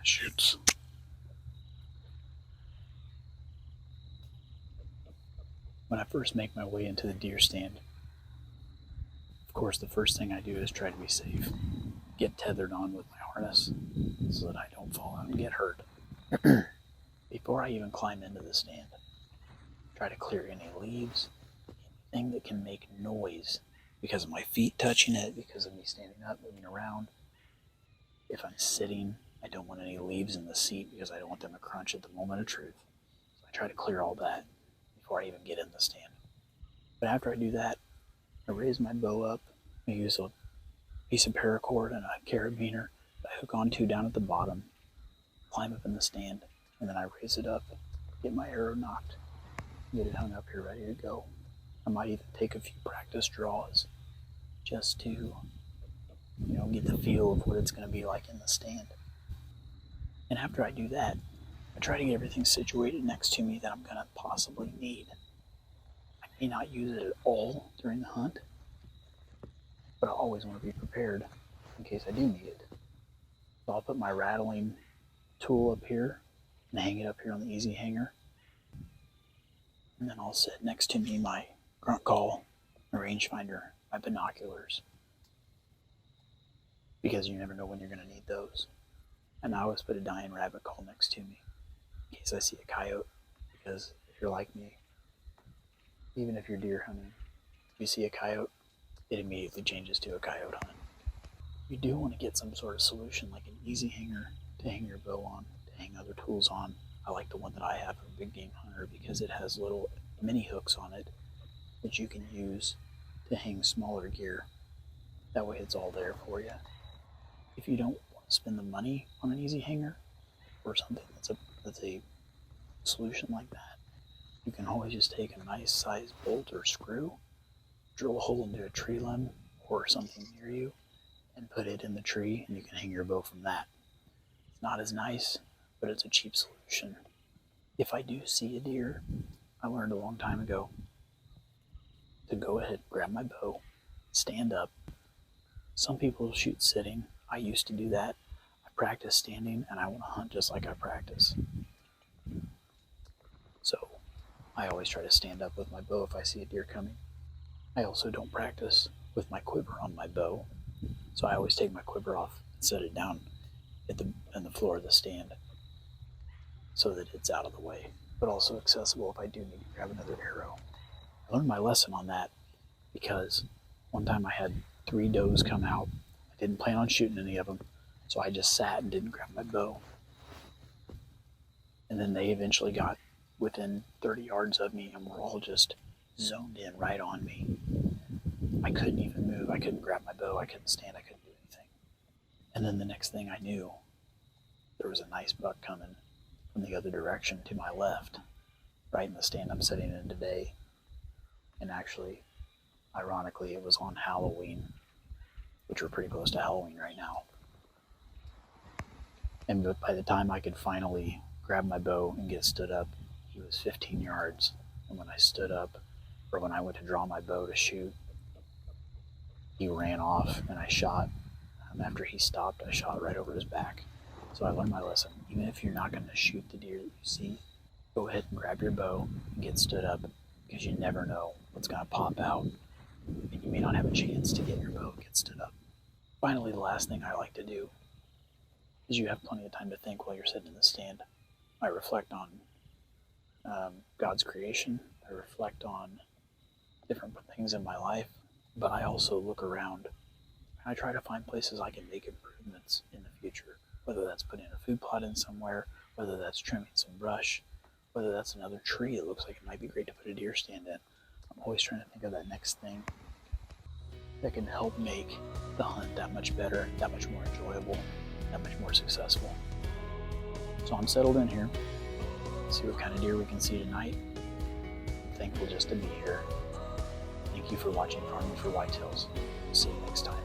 shoots. When I first make my way into the deer stand, of course the first thing I do is try to be safe. Get tethered on with my harness so that I don't fall out and get hurt. Before I even climb into the stand, try to clear any leaves, anything that can make noise because of my feet touching it, because of me standing up, moving around. If I'm sitting, I don't want any leaves in the seat because I don't want them to crunch at the moment of truth. So I try to clear all that before I even get in the stand. But after I do that, I raise my bow up. I use a piece of paracord and a carabiner that I hook onto down at the bottom, climb up in the stand, and then I raise it up, get my arrow knocked, get it hung up here ready to go. I might even take a few practice draws just to, get the feel of what it's going to be like in the stand. And after I do that, I try to get everything situated next to me that I'm going to possibly need. I may not use it at all during the hunt, but I always want to be prepared in case I do need it. So I'll put my rattling tool up here and hang it up here on the easy hanger. And then I'll set next to me my grunt call, my rangefinder, my binoculars, because you never know when you're going to need those. And I always put a dying rabbit call next to me in case I see a coyote, because if you're like me, even if you're deer hunting, if you see a coyote, it immediately changes to a coyote hunt. You do want to get some sort of solution like an easy hanger to hang your bow on, to hang other tools on. I like the one that I have for a big game hunter because it has little mini hooks on it that you can use to hang smaller gear. That way it's all there for you. If you don't want to spend the money on an easy hanger or something that's a solution like that, you can always just take a nice sized bolt or screw, drill a hole into a tree limb or something near you, and put it in the tree, and you can hang your bow from that. It's not as nice, but it's a cheap solution. If I do see a deer, I learned a long time ago to go ahead, grab my bow, stand up. Some people shoot sitting. I used to do that. I practice standing, and I want to hunt just like I practice. So I always try to stand up with my bow if I see a deer coming. I also don't practice with my quiver on my bow, so I always take my quiver off and set it down on the floor of the stand so that it's out of the way, but also accessible if I do need to grab another arrow. I learned my lesson on that because one time I had 3 does come out. I didn't plan on shooting any of them, so I just sat and didn't grab my bow. And then they eventually got within 30 yards of me and were all just zoned in right on me. I couldn't even move. I couldn't grab my bow. I couldn't stand. I couldn't do anything. And then the next thing I knew, there was a nice buck coming from the other direction to my left, right in the stand I'm sitting in today. And actually, ironically, it was on Halloween, which we're pretty close to Halloween right now. And by the time I could finally grab my bow and get stood up, he was 15 yards. And when I stood up, or when I went to draw my bow to shoot, he ran off and I shot. After he stopped, I shot right over his back. So I learned my lesson. Even if you're not going to shoot the deer that you see, go ahead and grab your bow and get stood up, because you never know what's going to pop out, and you may not have a chance to get your bow and get stood up. Finally, the last thing I like to do is you have plenty of time to think while you're sitting in the stand. I reflect on God's creation. I reflect on different things in my life, but I also look around and I try to find places I can make improvements in the future, whether that's putting a food plot in somewhere, whether that's trimming some brush, whether that's another tree that looks like it might be great to put a deer stand in. I'm always trying to think of that next thing that can help make the hunt that much better, that much more enjoyable, that much more successful. So I'm settled in here. See what kind of deer we can see tonight. I'm thankful just to be here. Thank you for watching Farming for Whitetails. See you next time.